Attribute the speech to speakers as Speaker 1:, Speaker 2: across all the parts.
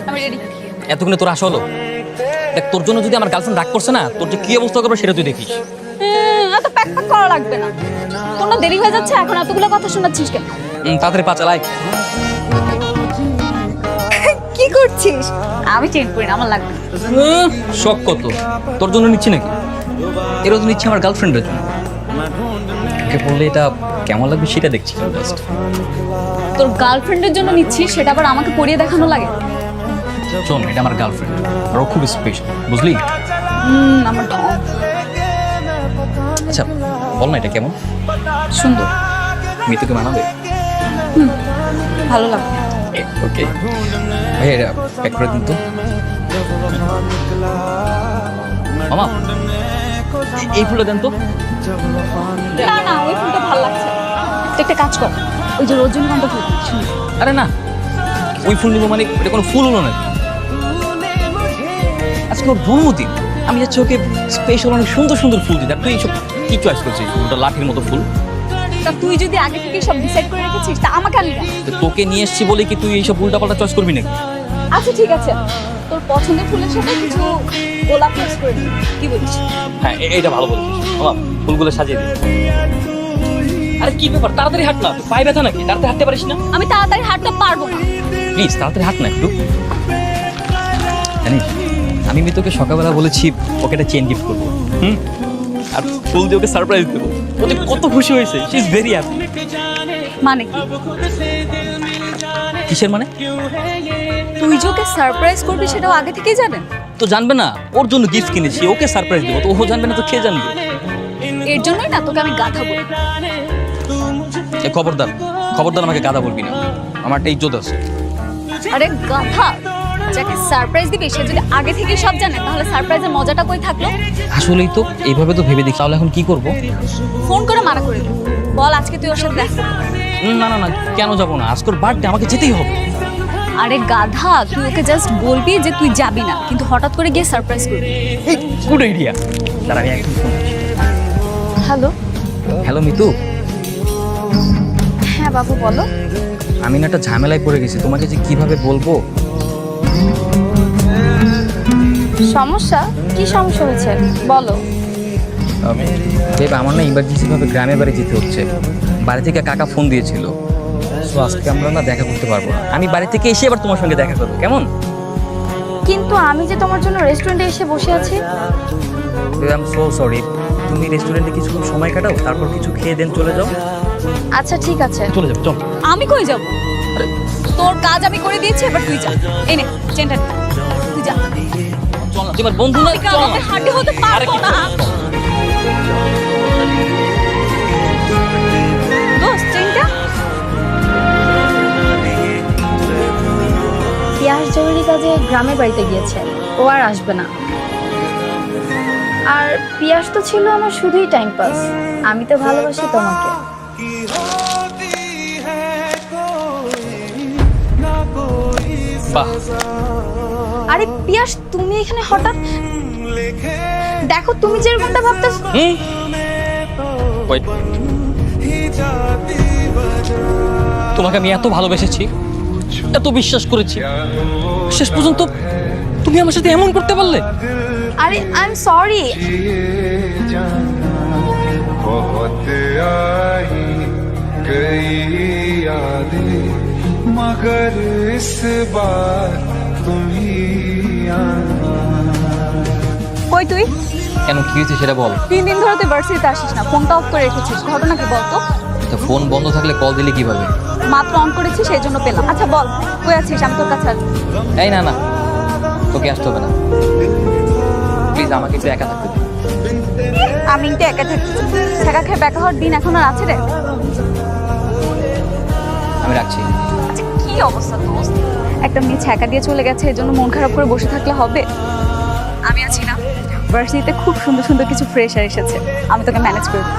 Speaker 1: আমি রেডি।
Speaker 2: এতক্ষণে তোর আসা হলো? দেখ, তোর জন্য যদি আমার গার্লফ্রেন্ড রাগ করছে না, তোর যে কি অবস্থা করবে সেটা তুই দেখিস।
Speaker 1: এত প্যাক প্যাক করা লাগবে না। তোর না দেরি হয়ে যাচ্ছে, এখন এতগুলো কথা শোনাচ্ছিস কেন?
Speaker 2: তাড়াতাড়ি পা চালাই।
Speaker 1: কি করছিস? আমি চেঞ্জ করি না, আমার লাগবে না।
Speaker 2: শখ কত, তোর জন্য নিচ্ছি নাকি? এরও তো নিচ্ছি আমার গার্লফ্রেন্ডের জন্য। ওকে বললে এটা কেমন লাগবে সেটা দেখছি জাস্ট।
Speaker 1: তোর গার্লফ্রেন্ডের জন্য নিচ্ছিস, সেটা আবার আমাকে পরিয়ে দেখানো লাগে?
Speaker 2: শোন, এটা আমার গার্লফ্রেন্ড, আর ও খুব স্পেশাল, বুঝলি?
Speaker 1: আমার তো
Speaker 2: আচ্ছা বল না, এটা কেমন?
Speaker 1: সুন্দর।
Speaker 2: মিতুকে মানাবে?
Speaker 1: ভালো লাগবে।
Speaker 2: ওকে ভাই, এটা প্যাক করে দিন তো। মামা, এই ফুলটা দেন তো।
Speaker 1: না না, ওই ফুলটা ভালো লাগছে। তুই একটা কাজ কর, ওই যে রজনীগন্ধা ফুল সুন্দর।
Speaker 2: আরে না, ওই ফুল নিবো মানে এটা কোনো ফুল হলো নাকি? আজকে ওর জন্মদিন, আমি যাচ্ছি ওকে স্পেশাল অনেক সুন্দর সুন্দর ফুল দিই। আর তুই এইসব কি চয়েস করছিস? ওটা লাঠির মতো ফুল।
Speaker 1: তা তুই যদি আগে থেকে সব ডিসাইড করে রেখেছিস, তা আমাকে আনলি কেন?
Speaker 2: তো তোকে নিয়ে এসছি বলে কি তুই এইসব উল্টাপাল্টা চয়েস করবি নাকি?
Speaker 1: আচ্ছা ঠিক আছে, তোর পছন্দের ফুলের সাথে কিছু গোলাপ মিক্স করে দিই, কি বলিস?
Speaker 2: হ্যাঁ, এইটা ভালো বলছিস মামা, ফুলগুলো সাজিয়ে দিই। আরে কি ব্যাপার, তাড়াতাড়ি হাঁট না, তুই পায়ে ব্যথা নাকি? তাড়াতাড়ি হাঁটতে পারিস না?
Speaker 1: আমি তাড়াতাড়ি হাঁটতে পারবো না।
Speaker 2: প্লিজ তাড়াতাড়ি হাঁট না একটু। জানিস, আমি মিতুকে সকালবেলা বলেছি ওকে একটা চেন গিফট করবো, আর ফুল দিয়ে ওকে সারপ্রাইজ দেবো। ও যে কত খুশি হয়েছে, শি ইজ ভেরি হ্যাপি।
Speaker 1: মানে কি?
Speaker 2: কিসের মানে?
Speaker 1: তুই যে ওকে সারপ্রাইজ করবি সেটাও আগে থেকেই জানেন?
Speaker 2: তো জানবে না, ওর জন্য গিফট কিনেছি, ওকে সারপ্রাইজ দেবো, তো ও জানবে না তো কে জানবে?
Speaker 1: এর জন্যই না তোকে আমি গাধা বলি।
Speaker 2: এ খবরদার, খবরদার আমাকে গাধা বলবি না, আমার একটা ইজ্জত আছে।
Speaker 1: আরে গাধা, যাকে সারপ্রাইজ দিবি সে যদি আগে থেকে সব জানে, তাহলে সারপ্রাইজের মজাটা কই থাকলো?
Speaker 2: আসলেই তো এইভাবে তো ভেবে দেখি, তাহলে এখন কি করবো?
Speaker 1: ফোন করে মানা করে দিবি, বল আজকে তুই ওর সাথে দেখা করতে পারবি।
Speaker 2: না না না, কেন যাবো না? আজকের বার্থডে, আমাকে যেতেই হবে।
Speaker 1: আরে গাধা, তুই ওকে জাস্ট বলবি যে তুই যাবি না, কিন্তু হঠাৎ করে গিয়ে সারপ্রাইজ করবি।
Speaker 2: Good idea. তার আমি একদম ফোন করছি।
Speaker 1: হ্যালো।
Speaker 2: হ্যালো মিতু,
Speaker 1: হ্যাঁ বাবু বলো।
Speaker 2: আমি না একটা ঝামেলায় পড়ে গেছি, তোমাকে যে কিভাবে বলবো।
Speaker 1: সমস্যা? কি সমস্যা হয়েছে বলো।
Speaker 2: দেব, আমার না ইমার্জেন্সি ভাবে গ্রামের বাড়ি যেতে হচ্ছে। বাড়ি থেকে কাকা ফোন দিয়েছিল, তো আজকে আমরা না দেখা করতে পারবো না। আমি বাড়ি থেকে এসে আবার তোমার সঙ্গে দেখা করবো, কেমন?
Speaker 1: কিন্তু আমি যে তোমার জন্য রেস্টুরেন্টে এসে বসে আছি।
Speaker 2: I am so sorry. তুমি রেস্টুরেন্টে কিছুক্ষণ সময় কাটাও, তারপর কিছু খেয়ে দেন চলে যাও।
Speaker 1: আচ্ছা ঠিক আছে।
Speaker 2: চলে যাও, চল।
Speaker 1: আমি কই যাব? তোর কাজ আমি করে দিয়েছি, এবার তুই যা। এই নে চেনটা, তুই যা।
Speaker 2: চল না, তোমার বন্ধু না, চল না।
Speaker 1: হাঁটি হতে
Speaker 2: আরে
Speaker 1: পারবো
Speaker 2: কি
Speaker 1: না। দোস্ত চেনটা।
Speaker 3: পিয়াস জরুরি কাজে গ্রামের বাড়িতে গিয়েছে, ও আর আসবে না। আর পিয়াস তো ছিল আমার শুধুই টাইম পাস, আমি তো ভালোবাসি তোমাকে।
Speaker 2: বাহ,
Speaker 3: আরে পিয়াস, তুমি এখানে হঠাৎ? দেখো তুমি যেরকমটা ভাবতেছ।
Speaker 2: ওয়েট, তোমাকে আমি এত ভালোবেসেছি, এত বিশ্বাস করেছি, শেষ পর্যন্ত তুমি আমার সাথে এমন করতে পারলে?
Speaker 3: আরে আই এম সরি।
Speaker 4: बहुत आई गई यादें मगर इस बार तुम ही आना।
Speaker 1: কই তুই?
Speaker 2: কেন, কি হয়েছে সেটা বল।
Speaker 1: 3 দিন ধরে তুই ভার্সিটিতে আসিস না, ফোনটা অফ করে রেখেছিস, ঘটনা কি বলতো?
Speaker 2: তো ফোন বন্ধ থাকলে কল দিলে কিভাবে?
Speaker 1: মাত্র অন করেছি, সেই জন্য পেলাম। আচ্ছা বল, কই আছিস? আমি তোর কাছে আসবো।
Speaker 2: এই না না, তোকে আসতে হবে না, প্লিজ আমাকে একটু একা থাকতে দে।
Speaker 1: আমি কিন্তু একা থাকছি, ছেঁকা খেয়ে বেকা হওয়ার দিন এখন আর আছে রে।
Speaker 2: আমি রাখছি।
Speaker 1: আচ্ছা কি অবস্থা দোস্ত, একটা মেয়ে ছেঁকা দিয়ে চলে গেছে, এর জন্য মন খারাপ করে বসে থাকলে হবে? আমি আছি না, ভার্সিটিতে খুব সুন্দর সুন্দর কিছু ফ্রেশার এসেছে, আমি তোকে ম্যানেজ করে দেব।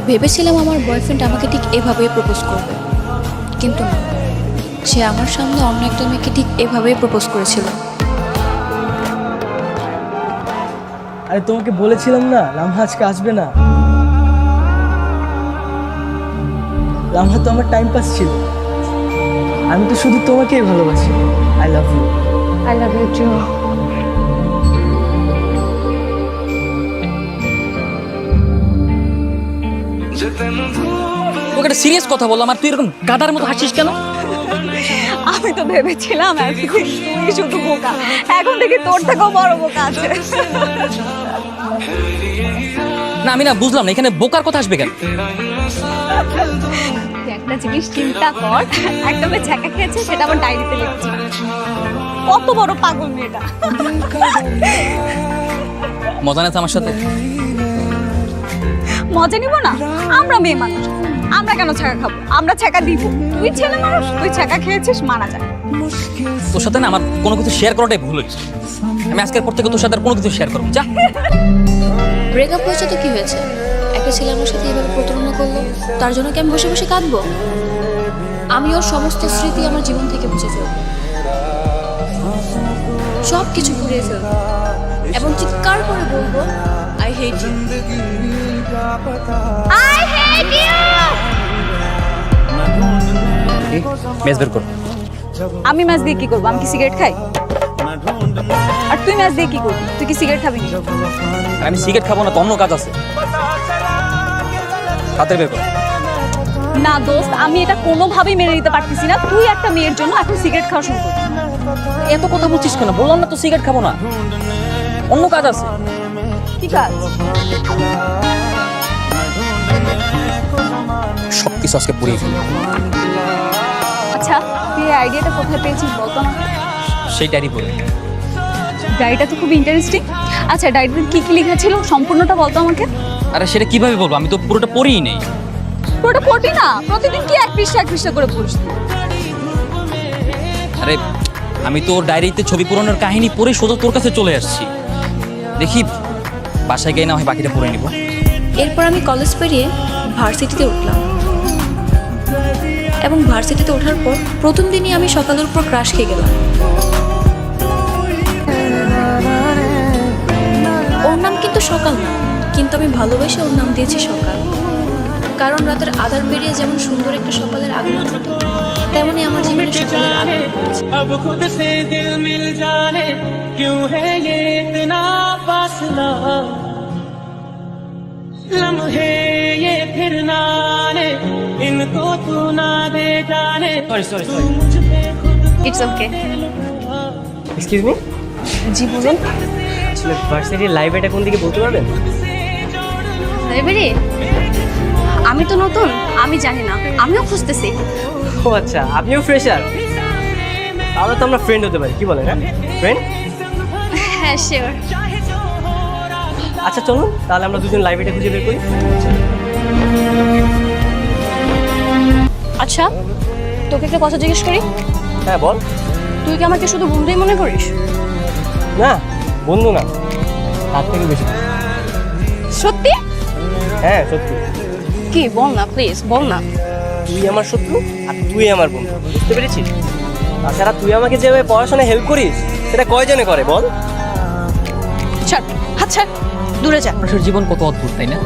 Speaker 5: ভেবেছিলাম আমার বয়ফ্রেন্ড আমাকে ঠিক এভাবেই প্রপোজ করবে, কিন্তু না, সে আমার সামনে অন্য একটা মেয়েকে ঠিক এভাবেই প্রপোজ করেছিল।
Speaker 6: আরে তোমাকে বলেছিলাম না লামহা আজকে আসবে না। লামহা তো আমার টাইম পাস ছিল, আমি তো শুধু তোমাকেই ভালোবাসি। I love you.
Speaker 1: I love you too.
Speaker 2: তোকে একটা সিরিয়াস কথা বললাম আর তুই এরকম গাধার মতো হাসিস কেন?
Speaker 1: আমি তো ভেবেছিলাম তুই শুধু বোকা, এখন থেকে তোর থেকেও বড় বোকা আছে।
Speaker 2: না আমি না বুঝলাম না এখানে বোকার কথা আসবে কেন?
Speaker 1: তুই একটা জিনিস চিন্তা কর, একটা মেয়ে ছ্যাঁকা খেয়েছে সেটা আমার ডায়েরিতে লিখছে। কত বড় পাগল মেয়েটা।
Speaker 2: মজা নেই আমার সাথে?
Speaker 1: মজা নিব না? আমরা মেয়ে মানুষ, আমরা কেন ছ্যাঁকা খাবো? আমরা ছ্যাঁকা দিব। তুই ছেলে মানুষ, তুই ছ্যাঁকা খেয়েছিস, মানা যায়।
Speaker 2: তোর সাথে না আমার কোনো কিছু শেয়ার করাটাই ভুল হয়েছে। আমি আজকের পর থেকে তোর সাথে আর কোনো কিছু শেয়ার করবো যা।
Speaker 5: ব্রেকআপ হয়েছে তো কি হয়েছে? একটা ছেলে আমার সাথে এভাবে প্রতারণা করলো, তার জন্য কি আমি বসে বসে কাঁদবো? আমি ওর সমস্ত স্মৃতি আমার জীবন থেকে মুছে ফেলবো, সব কিছু ঘুরিয়ে ফেলবো এবং চিৎকার করে বলবো I hate you.
Speaker 1: I hate you.
Speaker 2: মেজ বের কর।
Speaker 1: আমি ম্যাচ দিয়ে কি করবো? আমি কি সিগারেট খাই? আর তুই ম্যাচ দিয়ে কি করবি? তুই কি সিগারেট খাবি না?
Speaker 2: আর আমি সিগারেট খাবো না তো অন্য কাজ আছে। হাতে বের কর।
Speaker 1: না দোস্ত, আমি এটা কোনোভাবেই মেনে নিতে পারতেছি না। তুই একটা মেয়ের জন্য এখন সিগারেট খাওয়া শুরু করবি।
Speaker 2: এত কথা বলছিস কেন? বললাম না তো সিগারেট খাবো না, অন্য কাজ আছে।
Speaker 1: কি কাজ?
Speaker 2: সবকিছু আজকে পুড়িয়ে ফেলি।
Speaker 1: আচ্ছা, তুই এই আইডিয়াটা কোথায় পেয়েছিস বলতো আমাকে?
Speaker 2: সেই ডায়েরি পড়ে।
Speaker 1: ডায়েরিটা তো খুব ইন্টারেস্টিং। আচ্ছা, ডায়েরিতে কি কি লেখা ছিল সম্পূর্ণটা বলতো আমাকে।
Speaker 2: আরে সেটা কিভাবে বলবো? আমি তো পুরোটা পড়েই নেই।
Speaker 1: পুরোটা পড়বি না? প্রতিদিন কি এক পৃষ্ঠা করে পড়িস তুই?
Speaker 2: আরে আমি তো ডায়েরিতে ছবি পূরণের কাহিনী পড়ে সোজা তোর কাছে চলে আসছি। দেখি বাসায় গিয়ে না হয় বাকিটা পড়ে নিব।
Speaker 5: এরপর আমি কলেজ পেরিয়ে ভার্সিটিতে উঠলাম এবং ভার্সিটিতে ওঠার পর প্রথম দিনই আমি সকালের উপর ক্রাশ খেয়ে গেলাম। ওর নাম কিন্তু সকাল না, কিন্তু আমি ভালোবেসে ওর নাম দিয়েছি সকাল, কারণ রাতের আধার পেরিয়ে যেমন সুন্দর একটা সকালের আগমন ঘটে, তেমনই আমার জীবনে সকালের আগমন ঘটেছে।
Speaker 7: अब खुद से दिल मिल जाने क्यों है ये इतना फासला, लम्हे ये फिर ना आने इनको तू ना दे जाने।
Speaker 6: সরি
Speaker 7: मुझ पे खुद
Speaker 1: ইটস ওকে।
Speaker 6: Excuse me.
Speaker 1: জি বলুন।
Speaker 6: আসলে ভার্সিটির লাইব্রেরিটা কোন দিকে বলতে পারবেন?
Speaker 1: লাইব্রেরি? আমি তো নতুন, আমি জানি না, আমিও খুঁজতেছি।
Speaker 6: ও আচ্ছা, আপনিও ফ্রেশার? তাহলে তো আমরা ফ্রেন্ড হতে পারি, কি বলেন? হ্যাঁ ফ্রেন্ড।
Speaker 1: হ্যাঁ শিওর।
Speaker 6: আচ্ছা চলুন তাহলে আমরা দুজন লাইব্রেরিটা খুঁজে বের করি।
Speaker 1: আচ্ছা, তোকে একটা কথা জিজ্ঞেস করি।
Speaker 6: হ্যাঁ বল।
Speaker 1: তুই কি আমাকে শুধু বন্ধুই মনে করিস?
Speaker 6: না বন্ধু না, তার থেকে বেশি।
Speaker 1: সত্যি?
Speaker 6: হ্যাঁ সত্যি।
Speaker 1: কি বল না প্লিজ, বল না।
Speaker 6: তুই আমার শত্রু আর তুই আমার বন্ধু, বুঝতে পেরেছিস? তাছাড়া তুই আমাকে যেভাবে পড়াশোনায় হেল্প করিস সেটা কয়জনে করে বল?
Speaker 1: ছাড়, হাত ছাড়, দূরে যা।
Speaker 2: মানুষের জীবন কত অদ্ভুত, তাই না?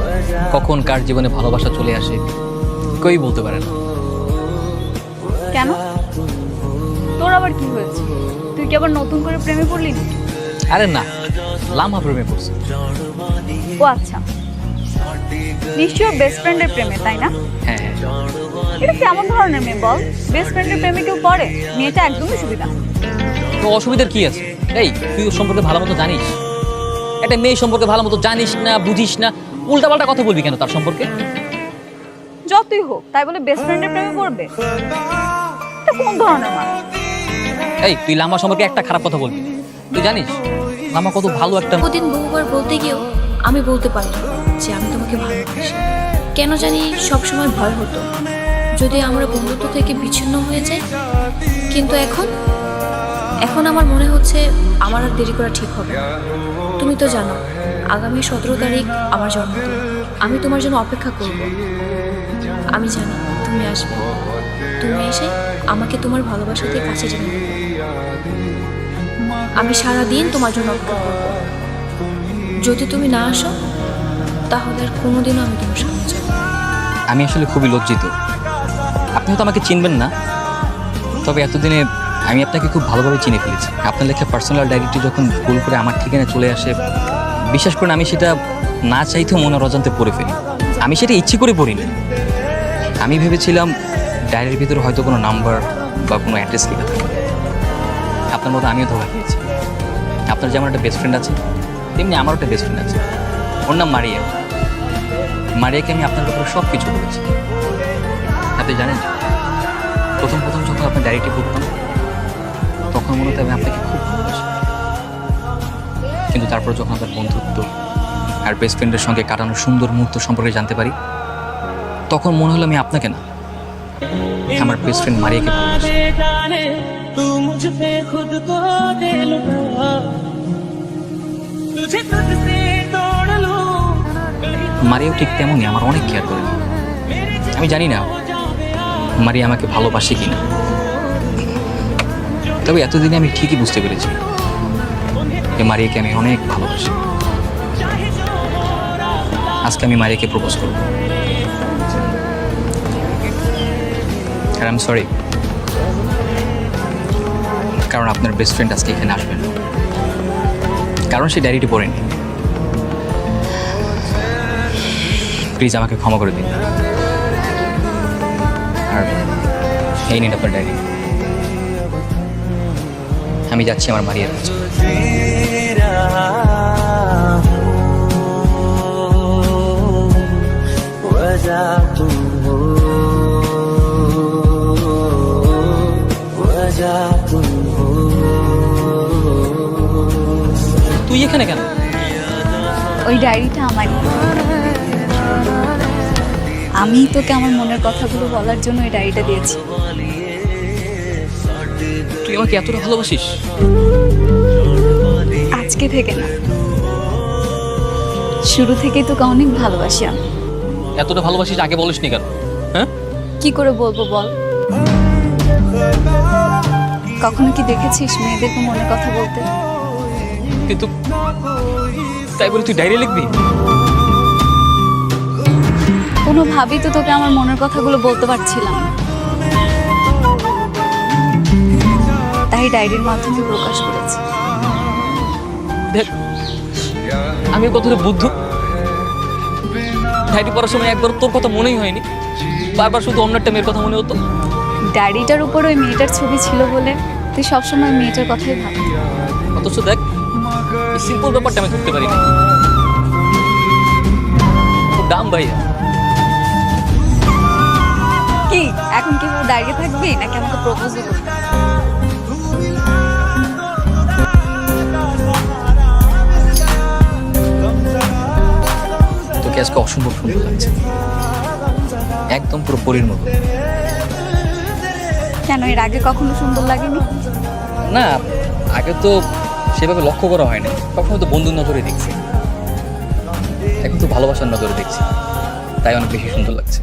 Speaker 2: কখন কার জীবনে ভালোবাসা চলে আসে কেউই বলতে পারে না।
Speaker 1: কেন? তোর আবার কি হয়েছে? তুই কি আবার নতুন করে প্রেমে পড়লি নাকি?
Speaker 2: আরে না, লামা প্রেমে পড়ছে।
Speaker 1: ও আচ্ছা, নিশ্চয় বেস্ট ফ্রেন্ডের প্রেমে, তাই না?
Speaker 2: হ্যাঁ হ্যাঁ।
Speaker 1: এটা কেমন ধরনের মেয়ে বল? বেস্ট ফ্রেন্ডের প্রেমে কেউ পড়ে? মেয়েটা একদমই সুবিধা।
Speaker 2: তো অসুবিধার কি আছে? এই তুই ওর সম্পর্কে ভালো মতো জানিস? একটা মেয়ে সম্পর্কে ভালো মতো জানিস না, বুঝিস না, উল্টাপাল্টা কথা বলবি কেন তার সম্পর্কে?
Speaker 1: যতই হোক তাই বলে বেস্ট ফ্রেন্ডের প্রেমে পড়বে? এটা কোন ধরনের মানুষ?
Speaker 2: এই তুই লামা সম্পর্কে একটা খারাপ কথা বলবি না। তুই জানিস লামা কত ভালো একটা।
Speaker 5: প্রতিদিন বহুবার বলতে গিয়েও আমি বলতে পারলাম যে আমি তোমাকে ভালোবাসি। কেন জানি সবসময় ভয় হতো যদি আমরা বন্ধুত্ব থেকে বিচ্ছিন্ন হয়ে যাই, কিন্তু এখন আমার মনে হচ্ছে আমার আর দেরি করা ঠিক হবে না। তুমি তো জানো আগামী 17 তারিখ আমার জন্মদিন, আমি তোমার জন্য অপেক্ষা করব। আমি জানি তুমি আসবে, তুমি এসে আমাকে তোমার ভালোবাসাতে কাছে টেনে নেবে। আমি সারাদিন তোমার জন্য অপেক্ষা করব। যদি তুমি না আসো তাহলে আর কোনোদিনও আমি তোমার সামনে যাব না।
Speaker 2: আমি আসলে খুবই লজ্জিত। আপনি হয়তো আমাকে চিনবেন না, তবে এতদিনে আমি আপনাকে খুব ভালোভাবে চিনে ফেলেছি। আপনার লেখা পার্সোনাল ডায়েরিটি যখন ভুল করে আমার ঠিকানা চলে আসে, বিশ্বাস করুন আমি সেটা না চাইতেও মনের অজান্তে পড়ে ফেলি। আমি সেটা ইচ্ছে করে পড়িনি। আমি ভেবেছিলাম ডায়েরির ভিতরে হয়তো কোনো নাম্বার বা কোনো অ্যাড্রেস লেখা থাকে। আপনার মতো আমিও ধোকা খেয়েছি। আপনার যেমন একটা বেস্ট ফ্রেন্ড আছে, তেমনি আমারও একটা বেস্ট ফ্রেন্ড আছে। ওর নাম মারিয়া। মারিয়াকে আমি আপনার ব্যাপারে সব কিছু বলেছি। আপনি জানেন, প্রথম যখন আপনার ডায়েরিটি পড়তাম তখন মনে হতো আমি আপনাকে খুব ভালোবাসি। কিন্তু তারপর যখন আপনার বন্ধুত্ব আর বেস্ট ফ্রেন্ডের সঙ্গে কাটানোর সুন্দর মুহূর্ত সম্পর্কে জানতে পারি, তখন মনে হলো আমি আপনাকে না, আমার বেস্ট ফ্রেন্ড মারিয়াকে ভালোবাসি।
Speaker 7: जाने तू मुझ पे खुद को दे लुटा तुझे तुझसे तोड़ लूं
Speaker 2: মারিয়াও ঠিক তেমনই আমার অনেক কেয়ার করে। আমি জানি না মারিয়া আমাকে ভালোবাসে কিনা, তবে এতদিনে আমি ঠিকই বুঝতে পেরেছি যে মারিয়াকে আমি অনেক ভালোবাসি। আজকে আমি মারিয়াকে প্রপোজ করব। আর আই এম সরি, কারণ আপনার বেস্ট ফ্রেন্ড আজকে এখানে আসবেন, কারণ সে ডায়েরিটি পড়েনি। প্লিজ আমাকে ক্ষমা করে দিন। আর এই নিন আপনার ডায়েরি। আমি যাচ্ছি আমার মারিয়ার কাছে। তুই এখানে কেন?
Speaker 1: ওই ডায়েরিটা আমারই। আমি তোকে আমার মনের কথাগুলো বলার জন্য ওই ডায়েরিটা দিয়েছি।
Speaker 2: তুই আমাকে এতটা ভালোবাসিস?
Speaker 1: আজকে থেকে না, শুরু থেকেই তোকে অনেক ভালোবাসি আমি।
Speaker 2: এতটা ভালোবাসিস আগে বলিসনি কেন? হ্যাঁ,
Speaker 1: কি করে বলবো বল? কখনো কি দেখেছিস মেয়েদেরকে মনের কথা বলতে?
Speaker 2: কিন্তু তাই বলে তুই ডায়েরি লিখবি?
Speaker 1: কোনোভাবেই তো তোকে আমার মনের কথাগুলো বলতে পারছিলাম না, তাই ডায়েরির মাধ্যমে প্রকাশ করেছি।
Speaker 2: দেখ, আমি কতটা বুদ্ধ। ডায়েরি পড়ার সময় একবার তোর কথা মনেই হয়নি, বারবার শুধু অন্য একটা মেয়ের কথা মনে হতো।
Speaker 1: ডায়েরিটার উপর ওই মেয়েটার ছবি ছিল বলে তুই সবসময় মেয়েটার কথাই ভাবতি।
Speaker 2: অথচ দেখ, এই সিম্পল ব্যাপারটা আমি ধরতে পারিনি। দাম ভাই।
Speaker 1: কি এখন কিভাবে দাঁড়িয়ে থাকবি নাকি আমাকে প্রপোজও করবি?
Speaker 2: তোকে আজকে অসম্ভব সুন্দর লাগছে, একদম পুরো পরীর মতো।
Speaker 1: কেন এর আগে কখনো সুন্দর লাগেনি?
Speaker 2: না, আগে তো সেভাবে লক্ষ্য করা হয়নি, সবসময় তো বন্ধুর নজরে দেখছি। এখন তো ভালোবাসার নজরে দেখছি, তাই অনেক বেশি সুন্দর লাগছে।